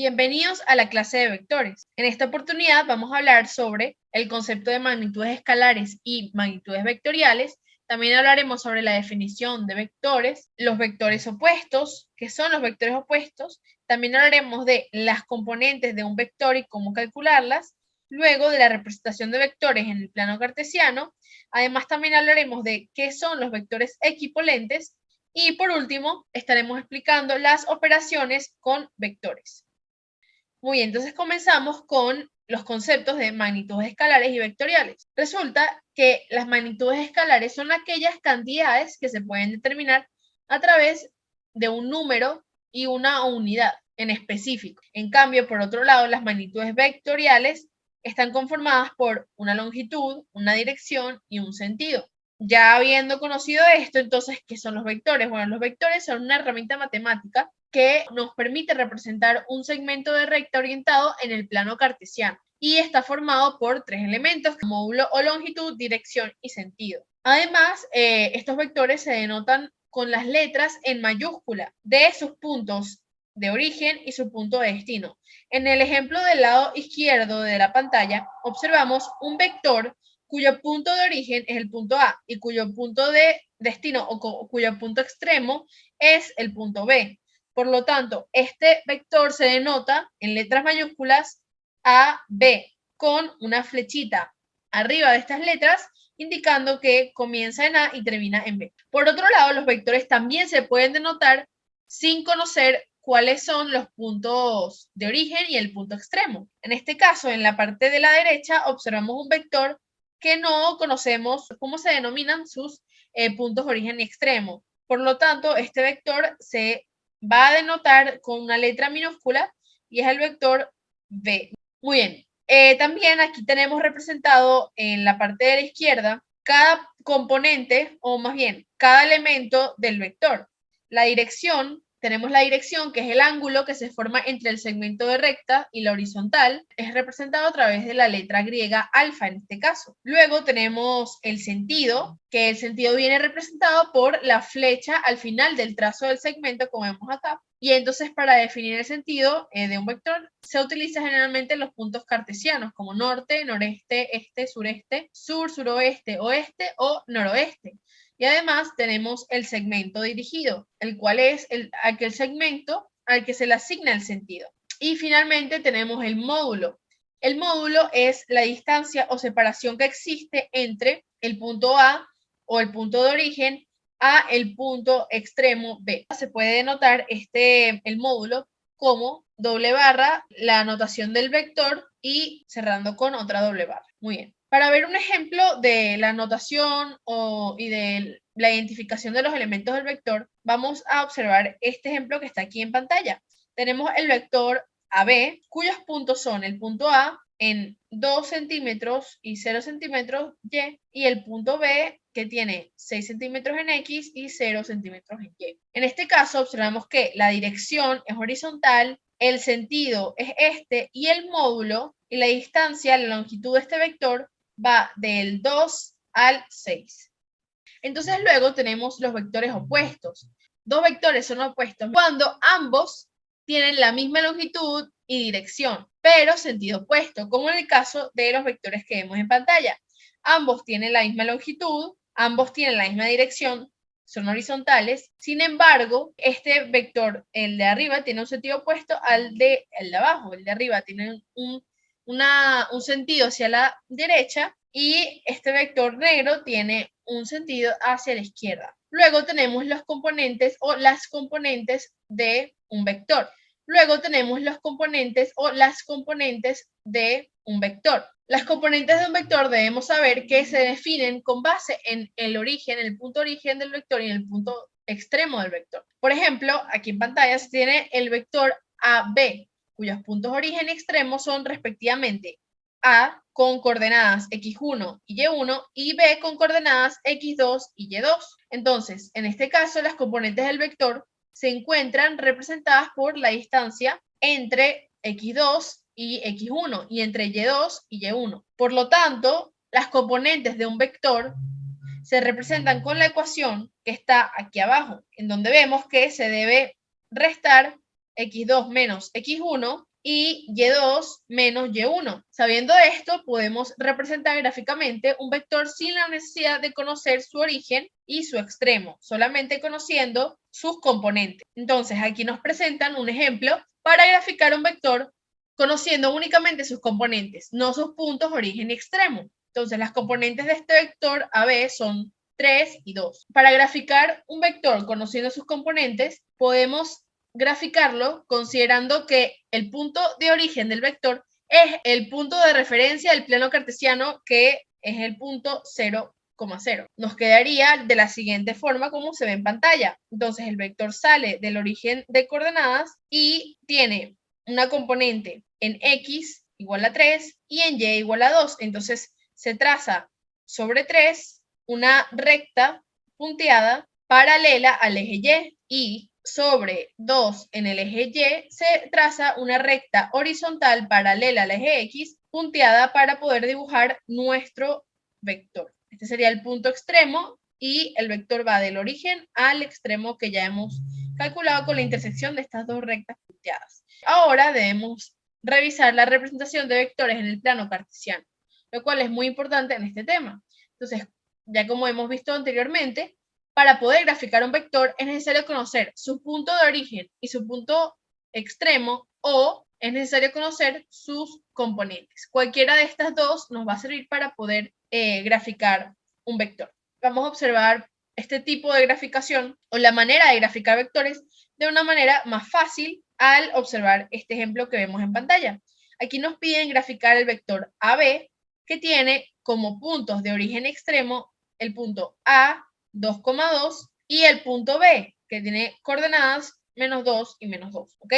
Bienvenidos a la clase de vectores. En esta oportunidad vamos a hablar sobre el concepto de magnitudes escalares y magnitudes vectoriales. También hablaremos sobre la definición de vectores, los vectores opuestos, qué son los vectores opuestos. También hablaremos de las componentes de un vector y cómo calcularlas. Luego de la representación de vectores en el plano cartesiano. Además también hablaremos de qué son los vectores equipolentes. Y por último, estaremos explicando las operaciones con vectores. Muy bien, entonces comenzamos con los conceptos de magnitudes escalares y vectoriales. Resulta que las magnitudes escalares son aquellas cantidades que se pueden determinar a través de un número y una unidad en específico. En cambio, por otro lado, las magnitudes vectoriales están conformadas por una longitud, una dirección y un sentido. Ya habiendo conocido esto, entonces, ¿qué son los vectores? Bueno, los vectores son una herramienta matemática que nos permite representar un segmento de recta orientado en el plano cartesiano y está formado por tres elementos: módulo o longitud, dirección y sentido. Además, estos vectores se denotan con las letras en mayúscula de sus puntos de origen y su punto de destino. En el ejemplo del lado izquierdo de la pantalla, observamos un vector cuyo punto de origen es el punto A y cuyo punto de destino o cuyo punto extremo es el punto B. Por lo tanto, este vector se denota en letras mayúsculas A, B, con una flechita arriba de estas letras, indicando que comienza en A y termina en B. Por otro lado, los vectores también se pueden denotar sin conocer cuáles son los puntos de origen y el punto extremo. En este caso, en la parte de la derecha, observamos un vector que no conocemos cómo se denominan sus puntos de origen y extremo. Por lo tanto, este vector se va a denotar con una letra minúscula y es el vector B. Muy bien. También aquí tenemos representado en la parte de la izquierda cada componente, o más bien, cada elemento del vector. La dirección, tenemos la dirección, que es el ángulo que se forma entre el segmento de recta y la horizontal, es representado a través de la letra griega alfa en este caso. Luego tenemos el sentido, que el sentido viene representado por la flecha al final del trazo del segmento, como vemos acá. Y entonces, para definir el sentido de un vector, se utiliza generalmente los puntos cartesianos, como norte, noreste, este, sureste, sur, suroeste, oeste o noroeste. Y además tenemos el segmento dirigido, el cual es aquel segmento al que se le asigna el sentido. Y finalmente tenemos el módulo. El módulo es la distancia o separación que existe entre el punto A o el punto de origen a el punto extremo B. Se puede denotar el módulo como doble barra, la anotación del vector y cerrando con otra doble barra. Muy bien. Para ver un ejemplo de la anotación y de la identificación de los elementos del vector, vamos a observar este ejemplo que está aquí en pantalla. Tenemos el vector AB, cuyos puntos son el punto A en 2 centímetros y 0 centímetros y el punto B, que tiene 6 centímetros en X y 0 centímetros en Y. En este caso observamos que la dirección es horizontal, el sentido es este y el módulo y la distancia, la longitud de este vector va del 2 al 6. Entonces luego tenemos los vectores opuestos. Dos vectores son opuestos cuando ambos tienen la misma longitud y dirección, pero sentido opuesto, como en el caso de los vectores que vemos en pantalla. Ambos tienen la misma longitud, ambos tienen la misma dirección, son horizontales. Sin embargo, este vector, el de arriba, tiene un sentido opuesto al de abajo. El de arriba tiene un sentido hacia la derecha y este vector negro tiene un sentido hacia la izquierda. Luego tenemos los componentes o las componentes de un vector. Luego tenemos los componentes o las componentes de un vector. Las componentes de un vector debemos saber que se definen con base en el origen, el punto origen del vector y en el punto extremo del vector. Por ejemplo, aquí en pantalla se tiene el vector AB, cuyos puntos origen y extremo son respectivamente A con coordenadas x1 y y1 y B con coordenadas x2 y y2. Entonces, en este caso, las componentes del vector se encuentran representadas por la distancia entre x2 y x1 y entre y2 y y1. Por lo tanto, las componentes de un vector se representan con la ecuación que está aquí abajo, en donde vemos que se debe restar x2 menos x1 y y2 menos y1. Sabiendo esto, podemos representar gráficamente un vector sin la necesidad de conocer su origen y su extremo, solamente conociendo sus componentes. Entonces, aquí nos presentan un ejemplo para graficar un vector conociendo únicamente sus componentes, no sus puntos, origen y extremo. Entonces, las componentes de este vector AB son 3 y 2. Para graficar un vector conociendo sus componentes, podemos graficarlo considerando que el punto de origen del vector es el punto de referencia del plano cartesiano, que es el punto 0,0. Nos quedaría de la siguiente forma como se ve en pantalla. Entonces el vector sale del origen de coordenadas y tiene una componente en x igual a 3 y en y igual a 2. Entonces se traza sobre 3 una recta punteada paralela al eje y sobre 2 en el eje Y se traza una recta horizontal paralela al eje X punteada para poder dibujar nuestro vector. Este sería el punto extremo y el vector va del origen al extremo que ya hemos calculado con la intersección de estas dos rectas punteadas. Ahora debemos revisar la representación de vectores en el plano cartesiano, lo cual es muy importante en este tema. Entonces, ya como hemos visto anteriormente, para poder graficar un vector es necesario conocer su punto de origen y su punto extremo, o es necesario conocer sus componentes. Cualquiera de estas dos nos va a servir para poder graficar un vector. Vamos a observar este tipo de graficación o la manera de graficar vectores de una manera más fácil al observar este ejemplo que vemos en pantalla. Aquí nos piden graficar el vector AB, que tiene como puntos de origen extremo el punto A, 2,2 y el punto B, que tiene coordenadas menos 2 y menos 2, ¿ok?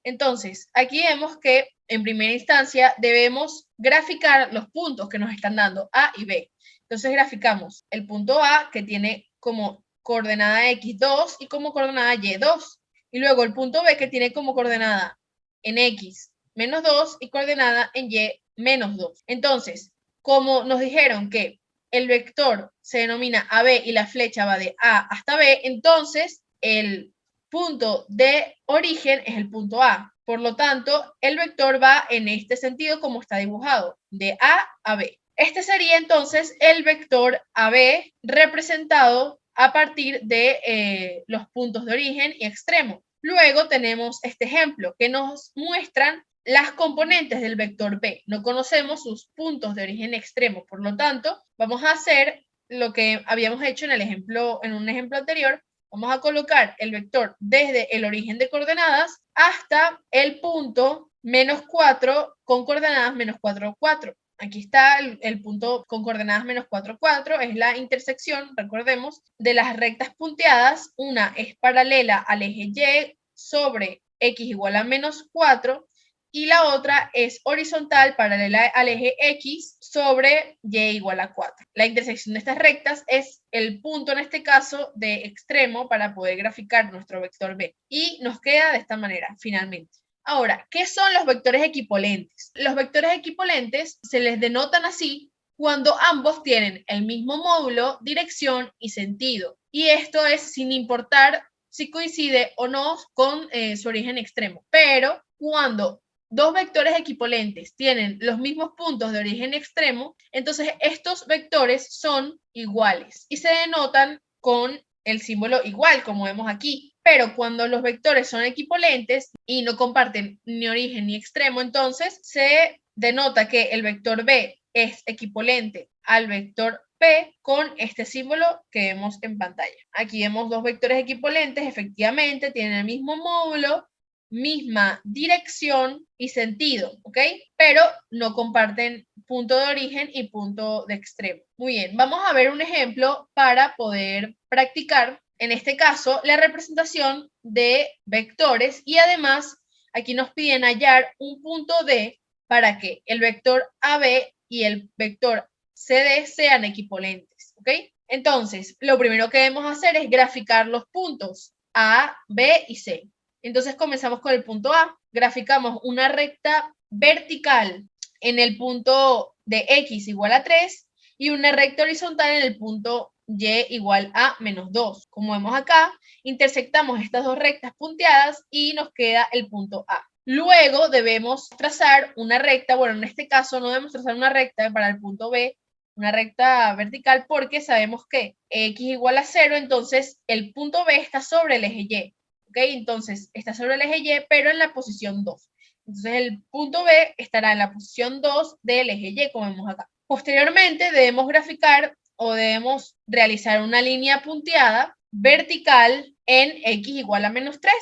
Entonces, aquí vemos que en primera instancia debemos graficar los puntos que nos están dando A y B. Entonces graficamos el punto A, que tiene como coordenada x2 y como coordenada y2. Y luego el punto B, que tiene como coordenada en x menos 2 y coordenada en y menos 2. Entonces, como nos dijeron que el vector se denomina AB y la flecha va de A hasta B, entonces el punto de origen es el punto A. Por lo tanto, el vector va en este sentido como está dibujado, de A a B. Este sería entonces el vector AB representado a partir de los puntos de origen y extremo. Luego tenemos este ejemplo que nos muestran las componentes del vector B. No conocemos sus puntos de origen extremo, por lo tanto, vamos a hacer lo que habíamos hecho en un ejemplo anterior. Vamos a colocar el vector desde el origen de coordenadas hasta el punto menos 4 con coordenadas menos 4, 4. Aquí está el punto con coordenadas menos 4, 4, es la intersección, recordemos, de las rectas punteadas. Una es paralela al eje Y sobre x igual a menos 4 y la otra es horizontal paralela al eje X sobre y igual a 4. La intersección de estas rectas es el punto, en este caso, de extremo para poder graficar nuestro vector B. Y nos queda de esta manera, finalmente. Ahora, ¿qué son los vectores equipolentes? Los vectores equipolentes se les denotan así cuando ambos tienen el mismo módulo, dirección y sentido. Y esto es sin importar si coincide o no con su origen extremo. Pero cuando dos vectores equipolentes tienen los mismos puntos de origen extremo, entonces estos vectores son iguales y se denotan con el símbolo igual, como vemos aquí. Pero cuando los vectores son equipolentes y no comparten ni origen ni extremo, entonces se denota que el vector B es equipolente al vector P con este símbolo que vemos en pantalla. Aquí vemos dos vectores equipolentes, efectivamente tienen el mismo módulo, misma dirección y sentido, ¿ok? Pero no comparten punto de origen y punto de extremo. Muy bien, vamos a ver un ejemplo para poder practicar, en este caso, la representación de vectores y además aquí nos piden hallar un punto D para que el vector AB y el vector CD sean equipolentes, ¿ok? Entonces, lo primero que debemos hacer es graficar los puntos A, B y C. Entonces comenzamos con el punto A. Graficamos una recta vertical en el punto de x igual a 3 y una recta horizontal en el punto y igual a menos 2. Como vemos acá, intersectamos estas dos rectas punteadas y nos queda el punto A. Luego debemos trazar una recta, bueno, en este caso no debemos trazar una recta para el punto B, una recta vertical, porque sabemos que x igual a 0, entonces el punto B está sobre el eje Y, ¿ok? Entonces está sobre el eje Y, pero en la posición 2. Entonces el punto B estará en la posición 2 del eje Y, como vemos acá. Posteriormente debemos graficar o debemos realizar una línea punteada vertical en x igual a menos 3,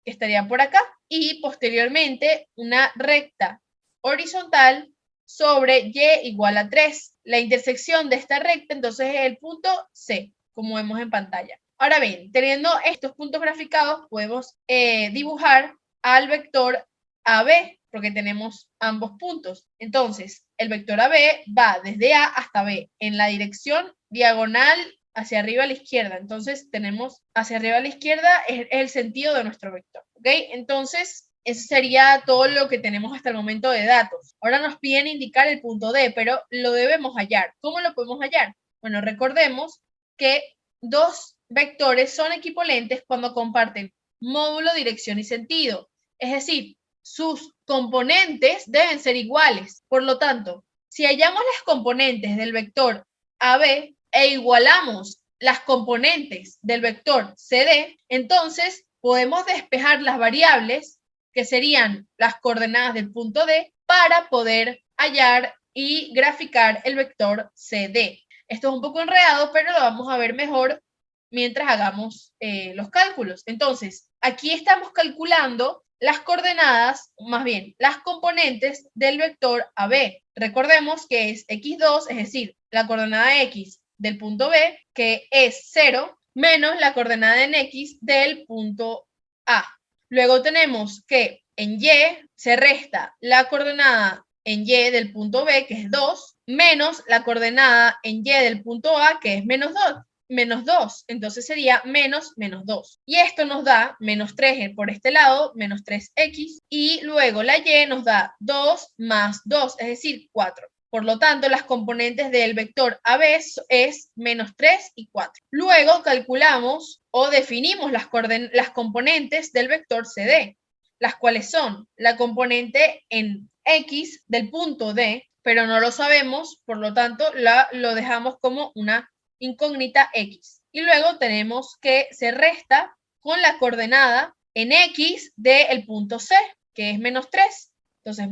que estaría por acá, y posteriormente una recta horizontal sobre y igual a 3. La intersección de esta recta entonces es el punto C, como vemos en pantalla. Ahora bien, teniendo estos puntos graficados, podemos dibujar al vector AB, porque tenemos ambos puntos. Entonces, el vector AB va desde A hasta B en la dirección diagonal hacia arriba a la izquierda. Entonces, tenemos hacia arriba a la izquierda es el sentido de nuestro vector. ¿Ok? Entonces, eso sería todo lo que tenemos hasta el momento de datos. Ahora nos piden indicar el punto D, pero lo debemos hallar. ¿Cómo lo podemos hallar? Bueno, recordemos que dos vectores son equivalentes cuando comparten módulo, dirección y sentido. Es decir, sus componentes deben ser iguales. Por lo tanto, si hallamos las componentes del vector AB e igualamos las componentes del vector CD, entonces podemos despejar las variables que serían las coordenadas del punto D para poder hallar y graficar el vector CD. Esto es un poco enredado, pero lo vamos a ver mejor mientras hagamos los cálculos. Entonces, aquí estamos calculando las coordenadas, más bien, las componentes del vector AB. Recordemos que es x2, es decir, la coordenada x del punto B, que es 0, menos la coordenada en x del punto A. Luego tenemos que en y se resta la coordenada en y del punto B, que es 2, menos la coordenada en y del punto A, que es menos 2, entonces sería menos 2. Y esto nos da menos 3 por este lado, menos 3x, y luego la y nos da 2 más 2, es decir, 4. Por lo tanto, las componentes del vector AB es menos 3 y 4. Luego calculamos o definimos las componentes del vector CD, las cuales son la componente en X del punto D, pero no lo sabemos, por lo tanto lo dejamos como una incógnita X. Y luego tenemos que se resta con la coordenada en X del punto C, que es menos 3. Entonces,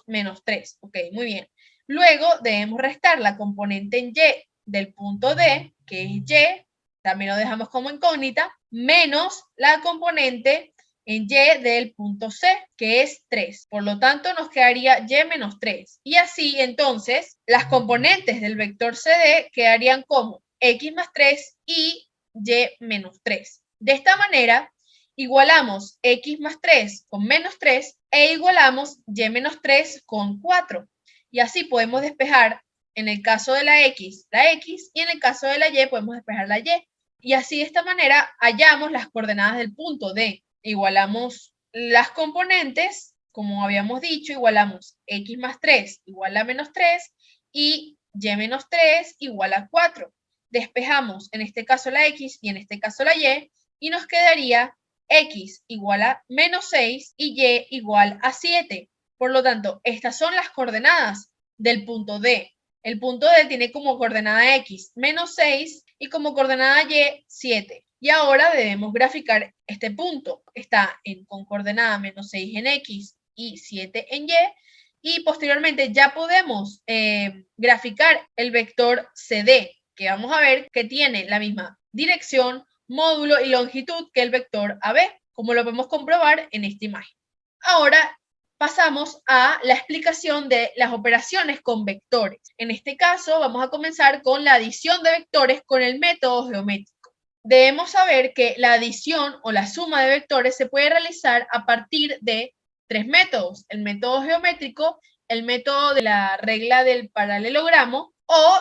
menos 3. Ok, muy bien. Luego debemos restar la componente en Y del punto D, que es Y, también lo dejamos como incógnita, menos la componente en Y del punto C, que es 3. Por lo tanto, nos quedaría Y menos 3. Y así, entonces, las componentes del vector CD quedarían como X más 3 y Y menos 3. De esta manera, igualamos X más 3 con menos 3 e igualamos Y menos 3 con 4. Y así podemos despejar, en el caso de la X y en el caso de la Y podemos despejar la Y. Y así de esta manera hallamos las coordenadas del punto D. Igualamos las componentes, como habíamos dicho, igualamos X más 3 igual a menos 3 y Y menos 3 igual a 4. Despejamos en este caso la X y en este caso la y nos quedaría X igual a menos 6 y Y igual a 7. Por lo tanto, estas son las coordenadas del punto D. El punto D tiene como coordenada X menos 6 y como coordenada Y 7. Y ahora debemos graficar este punto. Está con coordenada menos 6 en X y 7 en Y. Y posteriormente ya podemos graficar el vector CD, que vamos a ver que tiene la misma dirección, módulo y longitud que el vector AB, como lo podemos comprobar en esta imagen. Ahora pasamos a la explicación de las operaciones con vectores. En este caso, vamos a comenzar con la adición de vectores con el método geométrico. Debemos saber que la adición o la suma de vectores se puede realizar a partir de tres métodos: el método geométrico, el método de la regla del paralelogramo o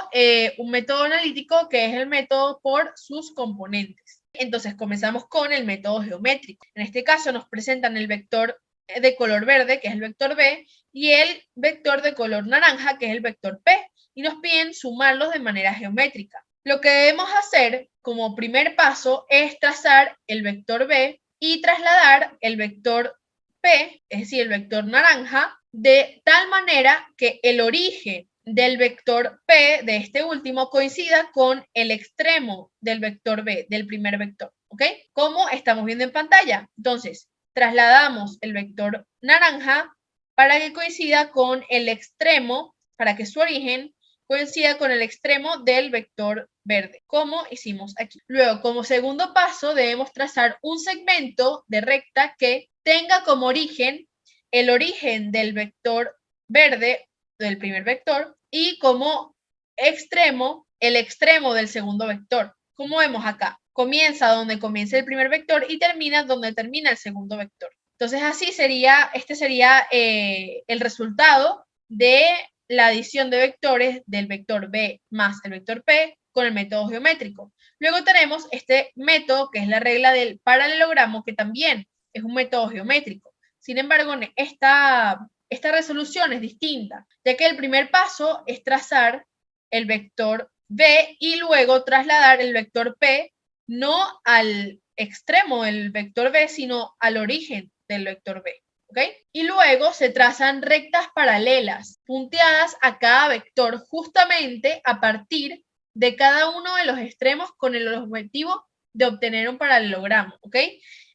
un método analítico, que es el método por sus componentes. Entonces comenzamos con el método geométrico. En este caso nos presentan el vector de color verde, que es el vector B, y el vector de color naranja, que es el vector P, y nos piden sumarlos de manera geométrica. Lo que debemos hacer como primer paso es trazar el vector B y trasladar el vector P, es decir, el vector naranja, de tal manera que el origen del vector P de este último coincida con el extremo del vector B, del primer vector, ¿ok? Como estamos viendo en pantalla. Entonces, trasladamos el vector naranja para que coincida con el extremo, para que su origen coincida con el extremo del vector verde, como hicimos aquí. Luego, como segundo paso, debemos trazar un segmento de recta que tenga como origen el origen del vector verde, del primer vector, y como extremo, el extremo del segundo vector. Como vemos acá, comienza donde comienza el primer vector y termina donde termina el segundo vector. Entonces, así sería, este sería el resultado de la adición de vectores del vector B más el vector P con el método geométrico. Luego tenemos este método que es la regla del paralelogramo, que también es un método geométrico. Sin embargo, esta resolución es distinta, ya que el primer paso es trazar el vector B y luego trasladar el vector P no al extremo del vector B, sino al origen del vector B. ¿Ok? Y luego se trazan rectas paralelas, punteadas a cada vector justamente a partir de cada uno de los extremos con el objetivo de obtener un paralelogramo. ¿Ok?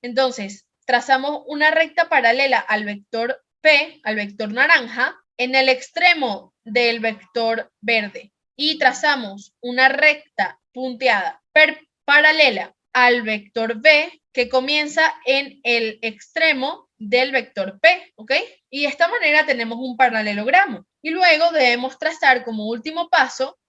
Entonces, trazamos una recta paralela al vector P, al vector naranja, en el extremo del vector verde. Y trazamos una recta punteada paralela al vector B que comienza en el extremo del vector P, ¿ok? Y de esta manera tenemos un paralelogramo. Y luego debemos trazar como último paso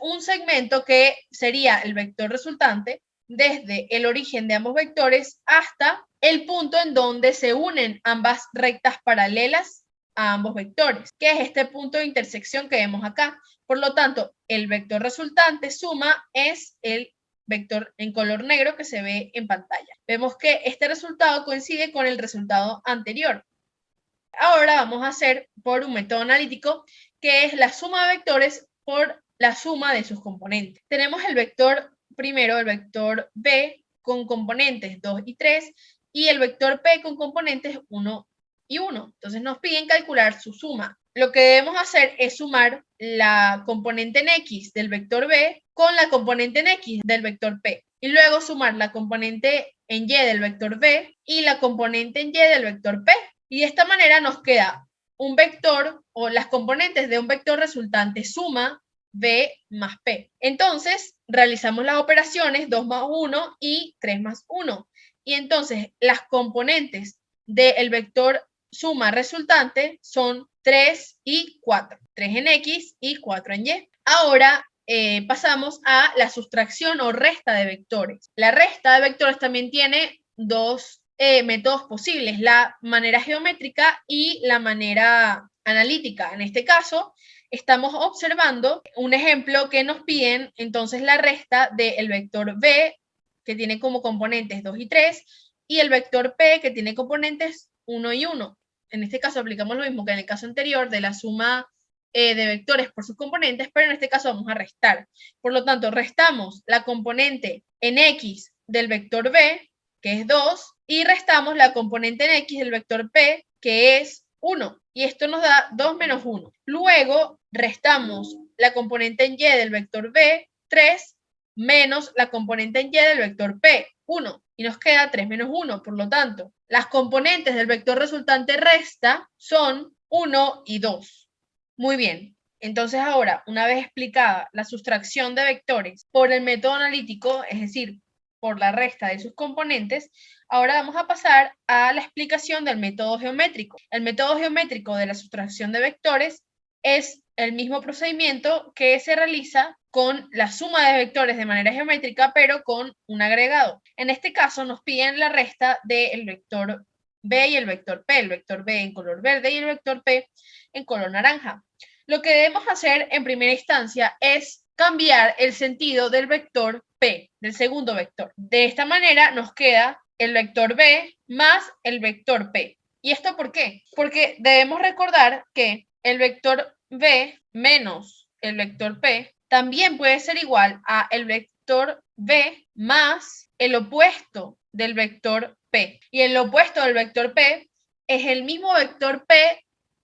un segmento que sería el vector resultante desde el origen de ambos vectores hasta el punto en donde se unen ambas rectas paralelas a ambos vectores, que es este punto de intersección que vemos acá. Por lo tanto, el vector resultante suma es el vector en color negro que se ve en pantalla. Vemos que este resultado coincide con el resultado anterior. Ahora vamos a hacer por un método analítico que es la suma de vectores por la suma de sus componentes. Tenemos el vector primero, el vector B con componentes 2 y 3 y el vector P con componentes 1 y 1. Entonces nos piden calcular su suma. Lo que debemos hacer es sumar la componente en X del vector B con la componente en X del vector P. Y luego sumar la componente en Y del vector B y la componente en Y del vector P. Y de esta manera nos queda un vector o las componentes de un vector resultante suma B más P. Entonces, realizamos las operaciones 2 más 1 y 3 más 1. Y entonces, las componentes del vector suma resultante son 3 y 4. 3 en X y 4 en Y. Ahora pasamos a la sustracción o resta de vectores. La resta de vectores también tiene dos métodos posibles, la manera geométrica y la manera analítica. En este caso, estamos observando un ejemplo que nos piden entonces la resta del vector B, que tiene como componentes 2 y 3, y el vector P, que tiene componentes 1 y 1. En este caso aplicamos lo mismo que en el caso anterior de la suma de vectores por sus componentes, pero en este caso vamos a restar. Por lo tanto, restamos la componente en X del vector B, que es 2, y restamos la componente en X del vector P, que es 1. Y esto nos da 2 menos 1. Luego restamos la componente en Y del vector B, 3, menos la componente en Y del vector P, 1. Y nos queda 3 menos 1. Por lo tanto, las componentes del vector resultante resta son 1 y 2. Muy bien. Entonces ahora, una vez explicada la sustracción de vectores por el método analítico, es decir, por la resta de sus componentes, ahora vamos a pasar a la explicación del método geométrico. El método geométrico de la sustracción de vectores es el mismo procedimiento que se realiza con la suma de vectores de manera geométrica, pero con un agregado. En este caso nos piden la resta del vector B y el vector P, el vector B en color verde y el vector P en color naranja. Lo que debemos hacer en primera instancia es cambiar el sentido del vector P, del segundo vector. De esta manera nos queda el vector B más el vector P. ¿Y esto por qué? Porque debemos recordar que el vector B menos el vector P también puede ser igual a el vector B más el opuesto del vector P. Y el opuesto del vector P es el mismo vector P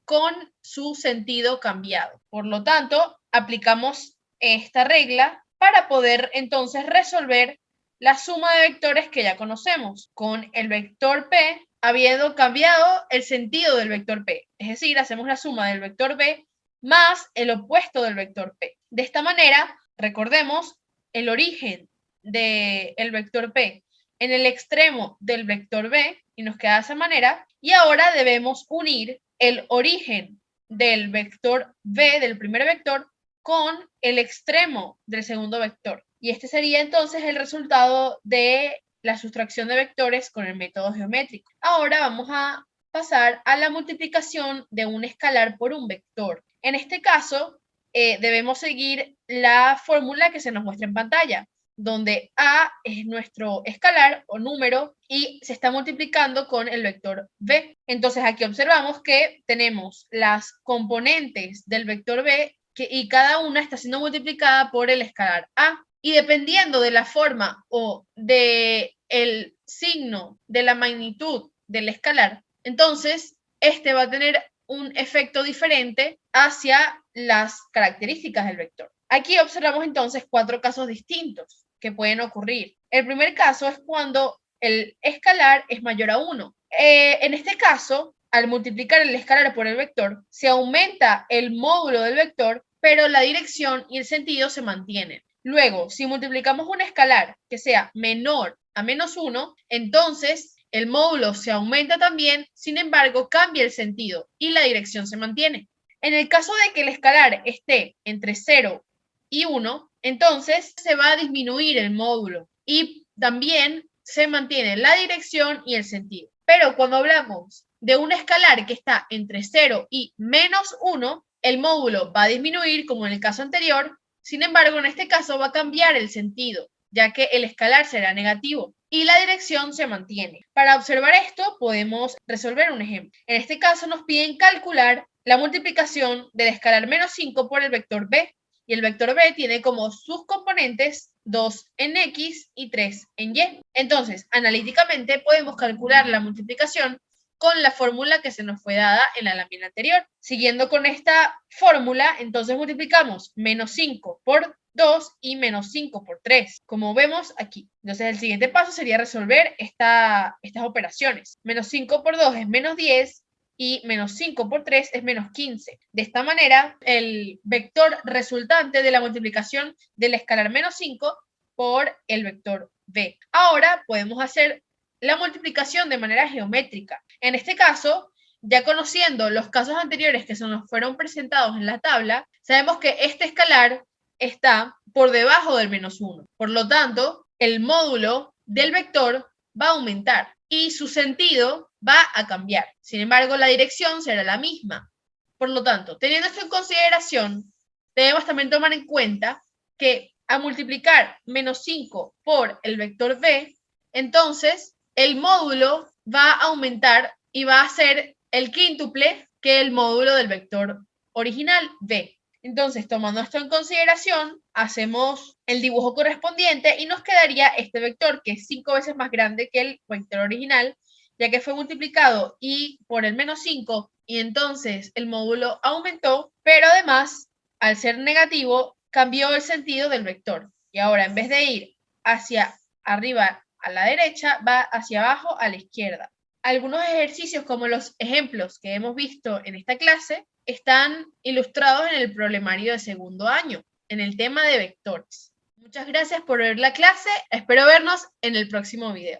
con su sentido cambiado. Por lo tanto, aplicamos esta regla para poder entonces resolver la suma de vectores que ya conocemos, con el vector P habiendo cambiado el sentido del vector P. Es decir, hacemos la suma del vector B más el opuesto del vector P. De esta manera, recordemos, el origen del vector P en el extremo del vector B, y nos queda de esa manera, y ahora debemos unir el origen del vector B, del primer vector, con el extremo del segundo vector. Y este sería entonces el resultado de la sustracción de vectores con el método geométrico. Ahora vamos a pasar a la multiplicación de un escalar por un vector. En este caso, debemos seguir la fórmula que se nos muestra en pantalla, donde A es nuestro escalar o número y se está multiplicando con el vector B. Entonces aquí observamos que tenemos las componentes del vector B y cada una está siendo multiplicada por el escalar A. Y dependiendo de la forma o del signo de la magnitud del escalar, entonces este va a tener un efecto diferente hacia las características del vector. Aquí observamos entonces 4 casos distintos que pueden ocurrir. El primer caso es cuando el escalar es mayor a 1. En este caso, al multiplicar el escalar por el vector, se aumenta el módulo del vector, pero la dirección y el sentido se mantienen. Luego, si multiplicamos un escalar que sea menor a menos 1, entonces el módulo se aumenta también, sin embargo, cambia el sentido y la dirección se mantiene. En el caso de que el escalar esté entre 0 y 1, entonces se va a disminuir el módulo y también se mantiene la dirección y el sentido. Pero cuando hablamos de un escalar que está entre 0 y menos 1, el módulo va a disminuir como en el caso anterior. Sin embargo, en este caso va a cambiar el sentido, ya que el escalar será negativo y la dirección se mantiene. Para observar esto, podemos resolver un ejemplo. En este caso nos piden calcular la multiplicación del escalar menos 5 por el vector B, y el vector B tiene como sus componentes 2 en X y 3 en Y. Entonces, analíticamente podemos calcular la multiplicación con la fórmula que se nos fue dada en la lámina anterior. Siguiendo con esta fórmula, entonces multiplicamos menos 5 por 2 y menos 5 por 3, como vemos aquí. Entonces el siguiente paso sería resolver estas operaciones. Menos 5 por 2 es menos 10 y menos 5 por 3 es menos 15. De esta manera, el vector resultante de la multiplicación del escalar menos 5 por el vector B. Ahora podemos hacer la multiplicación de manera geométrica. En este caso, ya conociendo los casos anteriores que se nos fueron presentados en la tabla, sabemos que este escalar está por debajo del menos 1. Por lo tanto, el módulo del vector va a aumentar y su sentido va a cambiar. Sin embargo, la dirección será la misma. Por lo tanto, teniendo esto en consideración, debemos también tomar en cuenta que a multiplicar menos 5 por el vector B, entonces el módulo va a aumentar y va a ser el quíntuple que el módulo del vector original B. Entonces, tomando esto en consideración, hacemos el dibujo correspondiente y nos quedaría este vector, que es 5 veces más grande que el vector original, ya que fue multiplicado y por el menos 5, y entonces el módulo aumentó, pero además, al ser negativo, cambió el sentido del vector. Y ahora, en vez de ir hacia arriba a la derecha, va hacia abajo a la izquierda. Algunos ejercicios, como los ejemplos que hemos visto en esta clase, están ilustrados en el problemario de segundo año, en el tema de vectores. Muchas gracias por ver la clase. Espero vernos en el próximo video.